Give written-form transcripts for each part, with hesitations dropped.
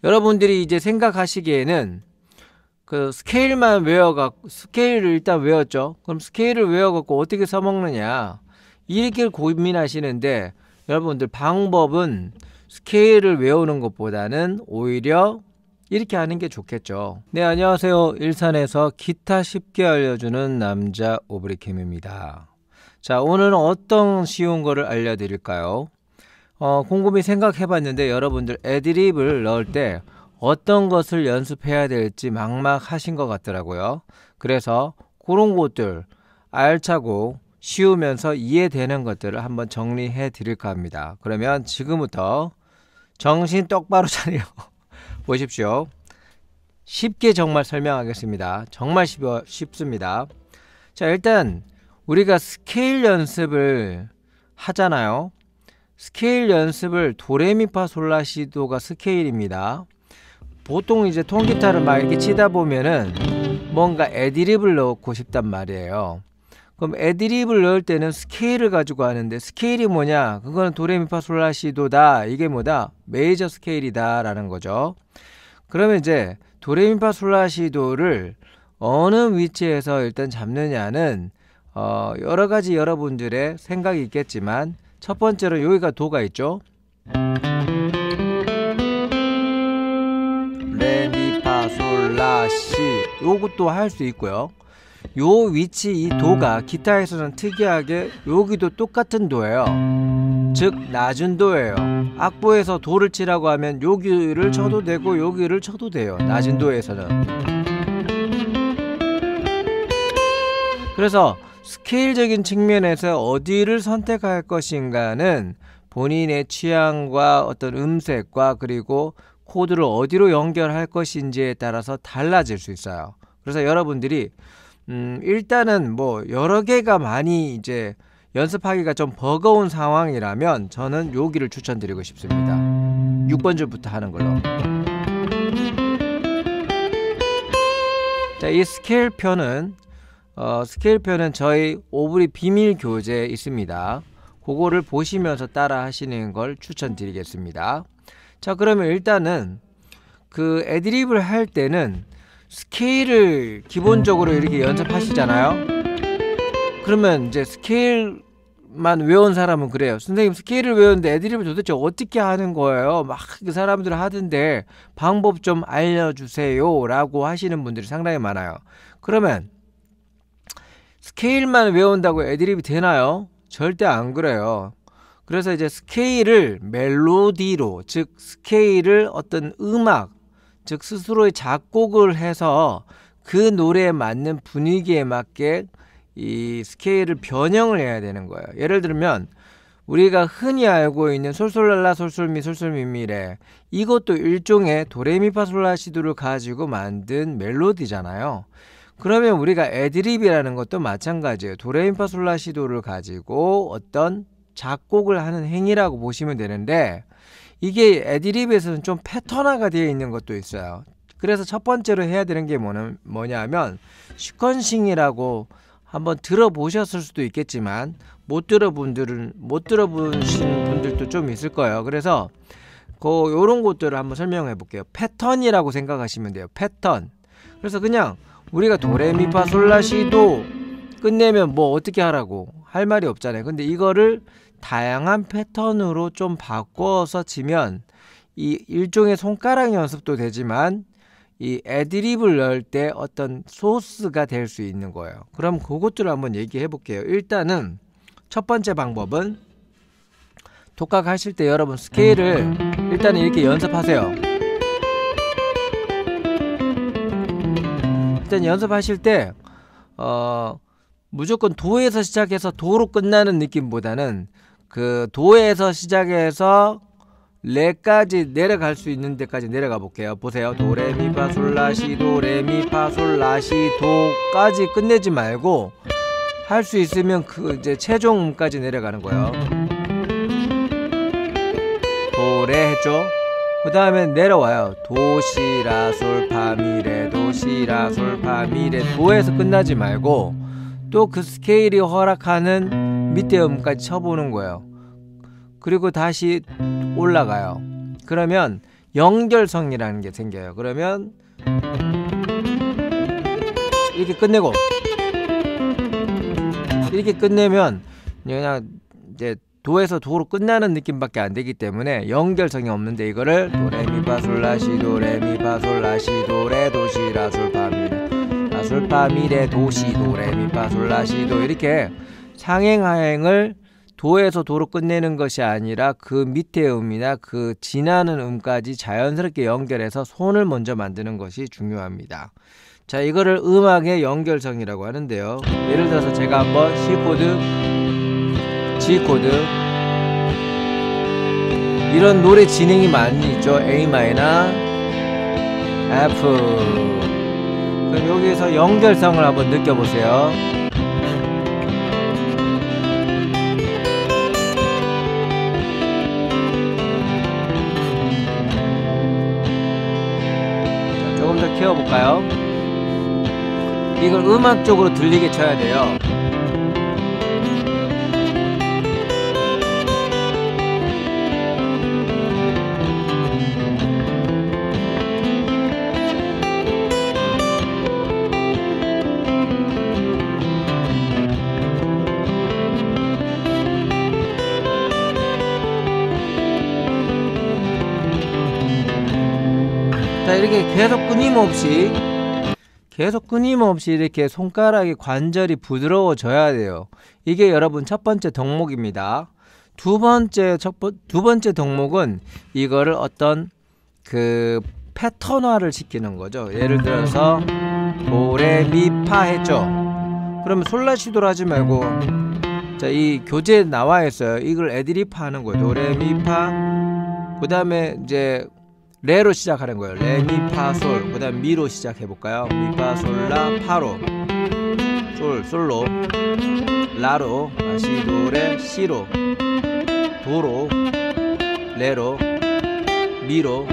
여러분들이 이제 생각하시기에는 그 스케일만 외워갖고, 스케일을 일단 외웠죠. 그럼 스케일을 외워갖고 어떻게 써먹느냐, 이렇게 고민하시는데, 여러분들 방법은 스케일을 외우는 것보다는 오히려 이렇게 하는 게 좋겠죠. 네, 안녕하세요. 일산에서 기타 쉽게 알려주는 남자 오브리캠입니다. 자, 오늘은 어떤 쉬운 거를 알려드릴까요? 곰곰이 생각해봤는데 여러분들 애드립을 넣을 때 어떤 것을 연습해야 될지 막막하신 것 같더라고요. 그래서 그런 것들 알차고 쉬우면서 이해되는 것들을 한번 정리해 드릴까 합니다. 그러면 지금부터 정신 똑바로 차려 보십시오. 쉽게 정말 설명하겠습니다. 정말 쉽습니다. 자, 일단 우리가 스케일 연습을 하잖아요. 스케일 연습을 도레미파솔라시도가 스케일입니다. 보통 이제 통기타를 막 이렇게 치다 보면은 뭔가 애드립을 넣고 싶단 말이에요. 그럼 애드립을 넣을 때는 스케일을 가지고 하는데, 스케일이 뭐냐? 그거는 도레미파솔라시도다. 이게 뭐다? 메이저 스케일이다 라는 거죠. 그러면 이제 도레미파솔라시도를 어느 위치에서 일단 잡느냐는 여러 가지 여러분들의 생각이 있겠지만, 첫 번째로 여기가 도가 있죠. 레미파솔라시, 요것도 할 수 있고요. 요 위치, 이 도가 기타에서는 특이하게 여기도 똑같은 도예요. 즉 낮은 도예요. 악보에서 도를 치라고 하면 여기를 쳐도 되고 여기를 쳐도 돼요. 낮은 도에서는. 그래서 스케일적인 측면에서 어디를 선택할 것인가는 본인의 취향과 어떤 음색과 그리고 코드를 어디로 연결할 것인지에 따라서 달라질 수 있어요. 그래서 여러분들이 일단은 뭐 여러 개가 많이 이제 연습하기가 좀 버거운 상황이라면 저는 여기를 추천드리고 싶습니다. 6번 줄부터 하는 걸로. 자, 이 스케일표는 저희 오브리 비밀 교재에 있습니다. 그거를 보시면서 따라 하시는 걸 추천드리겠습니다. 자, 그러면 일단은 그 애드립을 할 때는 스케일을 기본적으로 이렇게 연습하시잖아요. 그러면 이제 스케일만 외운 사람은 그래요. 선생님, 스케일을 외웠는데 애드립을 도대체 어떻게 하는 거예요? 막 그 사람들 하던데 방법 좀 알려주세요 라고 하시는 분들이 상당히 많아요. 그러면 스케일만 외운다고 애드립이 되나요? 절대 안 그래요. 그래서 이제 스케일을 멜로디로, 즉 스케일을 어떤 음악, 즉 스스로의 작곡을 해서 그 노래에 맞는 분위기에 맞게 이 스케일을 변형을 해야 되는 거예요. 예를 들면 우리가 흔히 알고 있는 솔솔랄라 솔솔미 솔솔미미레, 이것도 일종의 도레미파솔라시도를 가지고 만든 멜로디잖아요. 그러면 우리가 애드립이라는 것도 마찬가지예요. 도레미파솔라시도를 가지고 어떤 작곡을 하는 행위라고 보시면 되는데, 이게 애드립에서는 좀 패턴화가 되어 있는 것도 있어요. 그래서 첫 번째로 해야 되는 게 뭐냐면 시퀀싱이라고 한번 들어보셨을 수도 있겠지만 못 들어보신 분들도 좀 있을 거예요. 그래서 요런 것들을 한번 설명해 볼게요. 패턴이라고 생각하시면 돼요. 패턴. 그래서 그냥 우리가 도레미파솔라시도 끝내면 뭐 어떻게 하라고 할 말이 없잖아요. 근데 이거를 다양한 패턴으로 좀 바꿔서 치면 이 일종의 손가락 연습도 되지만 이 애드립을 넣을 때 어떤 소스가 될 수 있는 거예요. 그럼 그것들을 한번 얘기해 볼게요. 일단은 첫 번째 방법은 독학 하실 때 여러분 스케일을 일단은 이렇게 연습하세요. 일단 연습하실 때 무조건 도에서 시작해서 도로 끝나는 느낌보다는 그 도에서 시작해서 레까지 내려갈 수 있는 데까지 내려가 볼게요. 보세요. 도레미파솔라시 도레미파솔라시 도까지 끝내지 말고 할 수 있으면 그 이제 최종 음까지 내려가는 거예요. 도레 했죠? 그 다음에 내려와요. 도시라 솔파미레 도시라 솔파미레. 도에서 끝나지 말고 또 그 스케일이 허락하는 밑에 음까지 쳐보는 거예요. 그리고 다시 올라가요. 그러면 연결성이라는 게 생겨요. 그러면 이렇게 끝내고, 이렇게 끝내면 그냥 이제 도에서 도로 끝나는 느낌밖에 안 되기 때문에 연결성이 없는데, 이거를 도레미파솔라시도 레미파솔라시도 레도시라솔파미레 라솔파미레 도시도 레미파솔라시도, 이렇게 상행하행을 도에서 도로 끝내는 것이 아니라 그 밑에 음이나 그 지나는 음까지 자연스럽게 연결해서 손을 먼저 만드는 것이 중요합니다. 자, 이거를 음악의 연결성이라고 하는데요. 예를 들어서 제가 한번 C코드, G코드, 이런 노래 진행이 많이 있죠. A 마이너, F. 그럼 여기서 연결성을 한번 느껴보세요. 자, 조금 더 키워볼까요? 이걸 음악적으로 들리게 쳐야 돼요. 자, 이렇게 계속 끊임없이 이렇게 손가락의 관절이 부드러워져야 돼요. 이게 여러분 첫 번째 덕목입니다. 두 번째 덕목은 이거를 어떤 그 패턴화를 시키는 거죠. 예를 들어서 도레미파 했죠. 그러면 솔라시도를 하지 말고, 자, 이 교재에 나와 있어요. 이걸 애드리프 하는 거예요. 도레미파, 그 다음에 이제 레로 시작하는 거예요. 레미파솔, 그 다음 미로 시작해볼까요? 미파솔라 파로, 솔로, 라로, 시도레, 시로, 도로, 레로, 미로,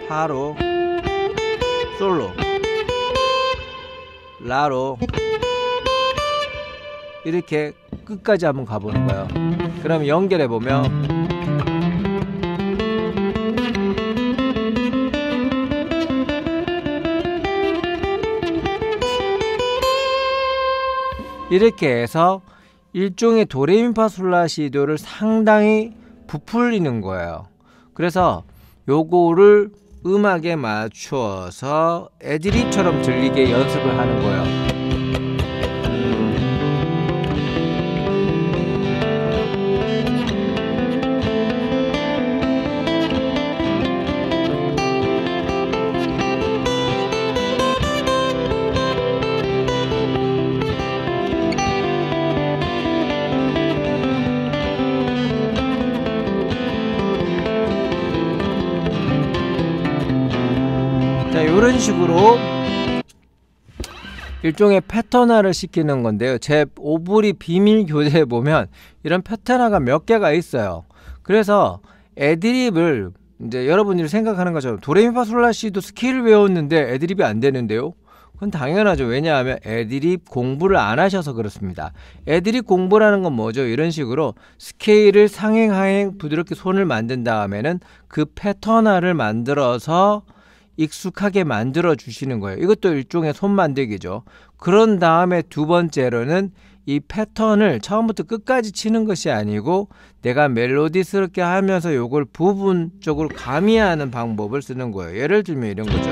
파로, 솔로, 라로, 이렇게 끝까지 한번 가보는 거예요. 그럼 연결해보면 이렇게 해서 일종의 도레미파솔라시도를 상당히 부풀리는 거예요. 그래서 요거를 음악에 맞추어서 애드립처럼 들리게 연습을 하는 거예요. 자, 이런 식으로 일종의 패턴화를 시키는 건데요. 제 오브리 비밀 교재에 보면 이런 패턴화가 몇 개가 있어요. 그래서 애드립을 이제 여러분들이 생각하는 것처럼 도레미파솔라시도 스케일을 외웠는데 애드립이 안 되는데요. 그건 당연하죠. 왜냐하면 애드립 공부를 안 하셔서 그렇습니다. 애드립 공부라는 건 뭐죠? 이런 식으로 스케일을 상행, 하행 부드럽게 손을 만든 다음에는 그 패턴화를 만들어서 익숙하게 만들어 주시는 거예요. 이것도 일종의 손 만들기죠. 그런 다음에 두 번째로는 이 패턴을 처음부터 끝까지 치는 것이 아니고 내가 멜로디스럽게 하면서 요걸 부분적으로 가미하는 방법을 쓰는 거예요. 예를 들면 이런 거죠.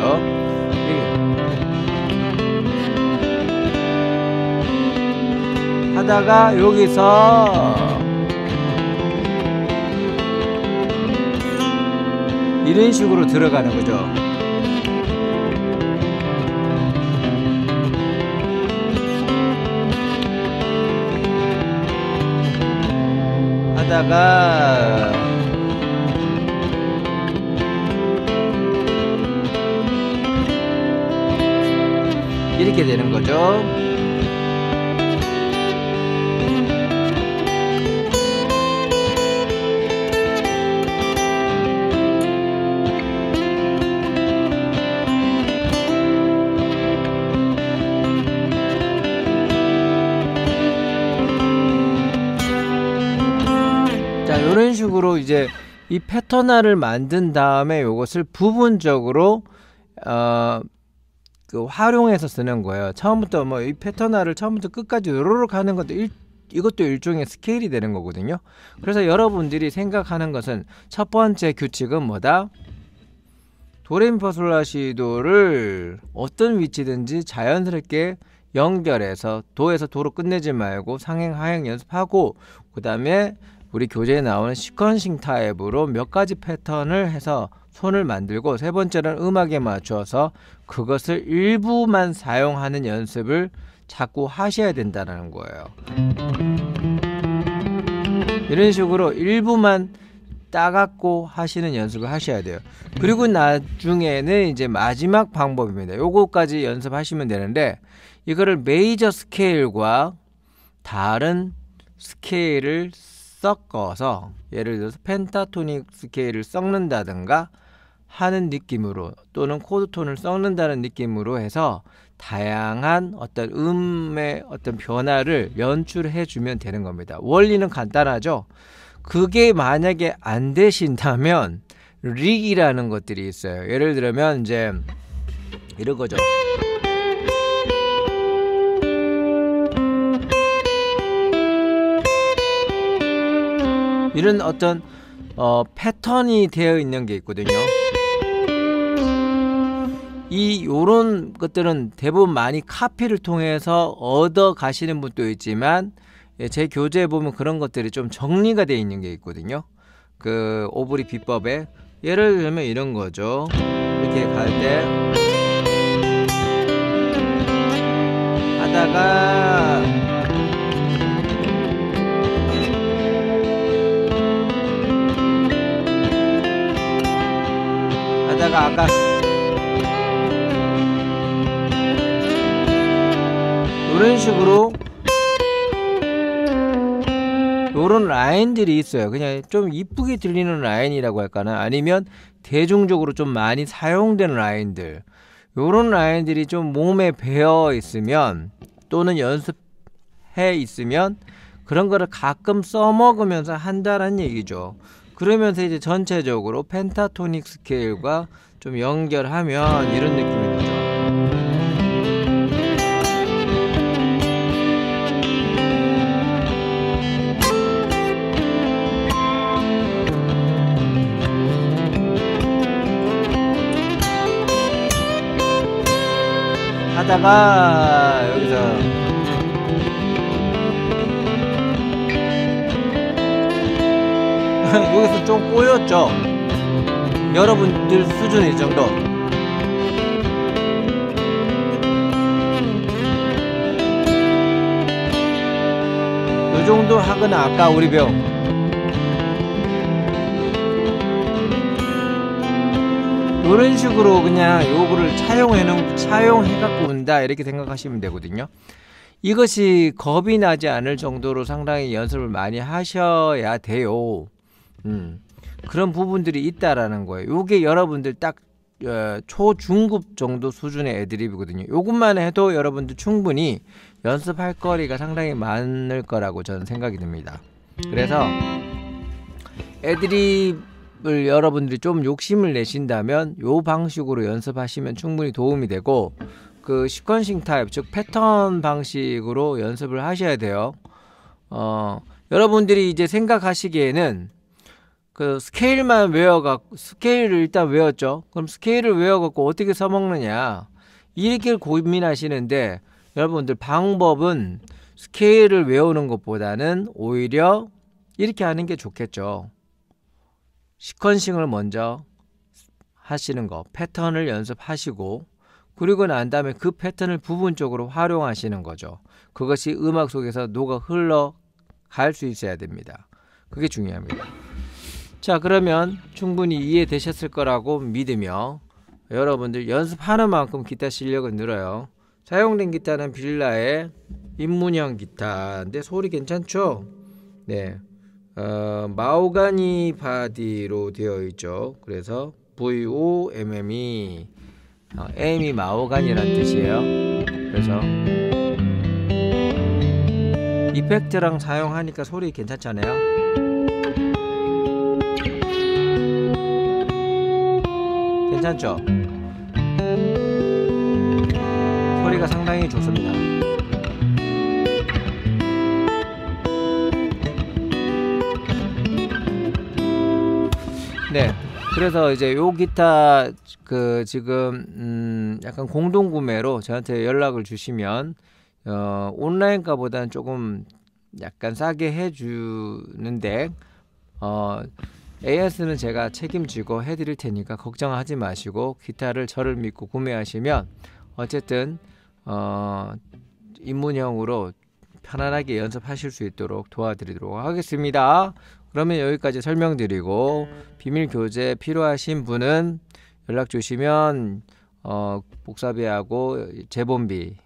하다가 여기서 이런 식으로 들어가는 거죠. 하다가 이렇게 되는 거죠. 이런 식으로 이제 이 패턴화를 만든 다음에 이것을 부분적으로 활용해서 쓰는 거예요. 처음부터 뭐 이 패턴화를 처음부터 끝까지 요로록 하는 것도 이것도 일종의 스케일이 되는 거거든요. 그래서 여러분들이 생각하는 것은 첫 번째 규칙은 뭐다? 도레미파솔라시도를 어떤 위치든지 자연스럽게 연결해서 도에서 도로 끝내지 말고 상행 하행 연습하고, 그 다음에 우리 교재에 나오는 시퀀싱 타입으로 몇 가지 패턴을 해서 손을 만들고, 세 번째는 음악에 맞춰서 그것을 일부만 사용하는 연습을 자꾸 하셔야 된다는 거예요. 이런 식으로 일부만 따갖고 하시는 연습을 하셔야 돼요. 그리고 나중에는 이제 마지막 방법입니다. 요거까지 연습하시면 되는데, 이거를 메이저 스케일과 다른 스케일을 섞어서, 예를 들어서 펜타토닉 스케일을 섞는다든가 하는 느낌으로, 또는 코드톤을 섞는다는 느낌으로 해서 다양한 어떤 음의 어떤 변화를 연출해 주면 되는 겁니다. 원리는 간단하죠. 그게 만약에 안 되신다면 릭이라는 것들이 있어요. 예를 들면 이제 이런 거죠. 이런 어떤 패턴이 되어 있는 게 있거든요. 요런 것들은 대부분 많이 카피를 통해서 얻어 가시는 분도 있지만, 제 교재에 보면 그런 것들이 좀 정리가 되어 있는 게 있거든요. 그 오브리 비법에 예를 들면 이런 거죠. 이렇게 갈 때 하다가 아까 이런 식으로 요런 라인들이 있어요. 그냥 좀 이쁘게 들리는 라인이라고 할까나, 아니면 대중적으로 좀 많이 사용되는 라인들, 요런 라인들이 좀 몸에 배어 있으면, 또는 연습해 있으면 그런 거를 가끔 써먹으면서 한다는 얘기죠. 그러면서 이제 전체적으로 펜타토닉 스케일과 좀 연결하면 이런 느낌이 나죠. 하다가 여기서 여기서 좀 꼬였죠. 여러분들 수준 이 정도. 이 정도 하거나 아까 우리 배운 이런 식으로 그냥 요거를 차용해갖고 온다, 이렇게 생각하시면 되거든요. 이것이 겁이 나지 않을 정도로 상당히 연습을 많이 하셔야 돼요. 그런 부분들이 있다라는 거예요. 요게 여러분들 딱 초중급 정도 수준의 애드립이거든요. 요것만 해도 여러분들 충분히 연습할 거리가 상당히 많을 거라고 저는 생각이 듭니다. 그래서 애드립을 여러분들이 좀 욕심을 내신다면 요 방식으로 연습하시면 충분히 도움이 되고, 그 시퀀싱 타입, 즉 패턴 방식으로 연습을 하셔야 돼요. 여러분들이 이제 생각하시기에는 그 스케일만 외워갖고, 스케일을 일단 외웠죠. 그럼 스케일을 외워갖고 어떻게 써먹느냐, 이렇게 고민하시는데, 여러분들 방법은 스케일을 외우는 것보다는 오히려 이렇게 하는 게 좋겠죠. 시퀀싱을 먼저 하시는 거, 패턴을 연습하시고, 그리고 난 다음에 그 패턴을 부분적으로 활용하시는 거죠. 그것이 음악 속에서 녹아 흘러갈 수 있어야 됩니다. 그게 중요합니다. 자, 그러면 충분히 이해되셨을 거라고 믿으며, 여러분들 연습하는 만큼 기타 실력은 늘어요. 사용된 기타는 빌라의 입문형 기타인데 소리 괜찮죠? 네, 마호가니 바디로 되어 있죠. 그래서 VOMM이 M이 마호가니란 뜻이에요. 그래서 이펙트랑 사용하니까 소리 괜찮잖아요. 괜찮죠? 소리가 상당히 좋습니다. 네, 그래서 이제 요 기타 그 지금 약간 공동 구매로 저한테 연락을 주시면 온라인가보다는 조금 약간 싸게 해주는데 AS는 제가 책임지고 해드릴 테니까 걱정하지 마시고 기타를 저를 믿고 구매하시면 어쨌든 입문형으로 편안하게 연습하실 수 있도록 도와드리도록 하겠습니다. 그러면 여기까지 설명드리고 비밀 교재 필요하신 분은 연락 주시면 복사비하고 재본비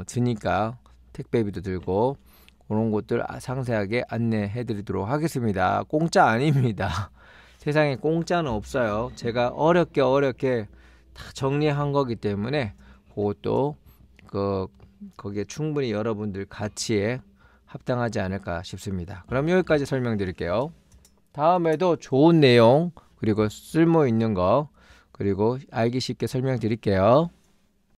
드니까 택배비도 들고 그런 것들 상세하게 안내해 드리도록 하겠습니다. 공짜 아닙니다. 세상에 공짜는 없어요. 제가 어렵게 다 정리한 거기 때문에 그것도 거기에 충분히 여러분들 가치에 합당하지 않을까 싶습니다. 그럼 여기까지 설명드릴게요. 다음에도 좋은 내용 그리고 쓸모 있는 거 그리고 알기 쉽게 설명드릴게요.